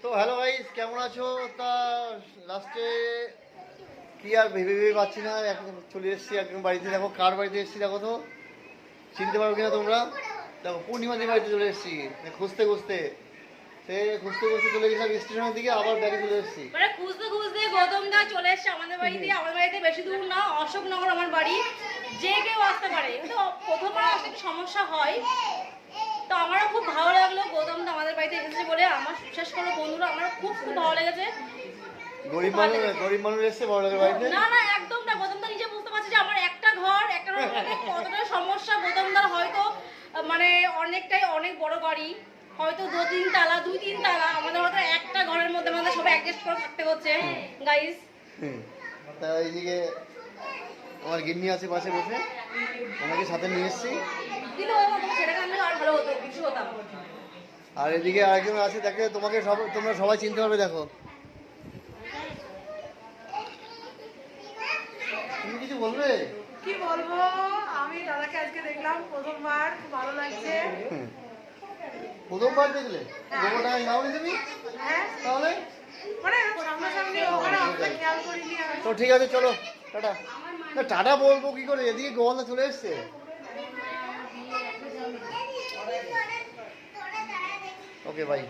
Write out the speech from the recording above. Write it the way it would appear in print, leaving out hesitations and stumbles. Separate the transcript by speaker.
Speaker 1: তো hello guys, কেমন আছো? তা লাস্টে কি আর ভেবে ভেবে পাচ্ছি না, এখন চলে এসেছি একদম বাড়িতে। দেখো কার বাড়িতে এসেছি, দেখো তো চিনতে পারো কিনা তোমরা। দেখো পূর্ণিমাদের বাড়িতে চলে এসেছি, খুঁজতে খুঁজতে খুঁজতে খুঁজতে চলে গেছিলাম স্টেশনের দিকে, আবার ব্যাগে চলে এসেছি।
Speaker 2: মানে খুঁজতে খুঁজতে গৌতম দা চলে এসেছে আমাদের বাড়িতে। আমার বাড়িতে বেশি দূর না, অশোকনগর আমার বাড়ি, যে কেউ আসতে পারে। তো প্রথমবার আসতে একটু সমস্যা হয়, তো আমারও খুব ভালো লাগলো গৌতম দা আমাদের বাড়িতে এসেছে বলে। আমার বিশেষ করে বন্ধুরা আমার খুব খুব ভালো লেগেছে।
Speaker 1: গরিব মানুষ এসছে বড় লোকের বাড়িতে?
Speaker 2: না না, একদম না। গৌতম দা নিজে বুঝতে পারছে যে আমার একটা ঘর কতটা সমস্যা। গৌতম দার হয়তো মানে অনেক বড় বাড়ি, হয়তো দুই তিন তালা। আমাদের হয়তো একটা ঘরের মধ্যে আমাদের সবাই অ্যাডজাস্ট করে থাকতে হচ্ছে গাইস।
Speaker 1: তা এইদিকে আমার গিন্নি আছে পাশে বসে, ওনাকে সাথে নিয়ে এসেছি।
Speaker 2: কিন্তু সেটাকে আমি আর ভালো হতো, কিছু হতাম।
Speaker 1: আর এদিকে আরেকজন আছে, দেখে তোমাকে তোমরা সবাই চিনতে পারবে। দেখো, তুমি কিছু বলবে?
Speaker 3: কি বলবো, আমি দাদাকে আজকে দেখলাম প্রথমবার, খুব ভালো লাগছে।
Speaker 1: প্রথমবার দেখলে গোবরডাঙ্গায় যাওনি তুমি?
Speaker 3: হ্যাঁ,
Speaker 1: তাহলে
Speaker 3: মানে সামনাসামনি ওখানে অতটা খেয়াল করিনি আমি।
Speaker 1: তো ঠিক আছে, চলো টাটা। না টাটা বলবো কি করে, এদিকে গোয়ালদা চলে এসছে। Okay bye.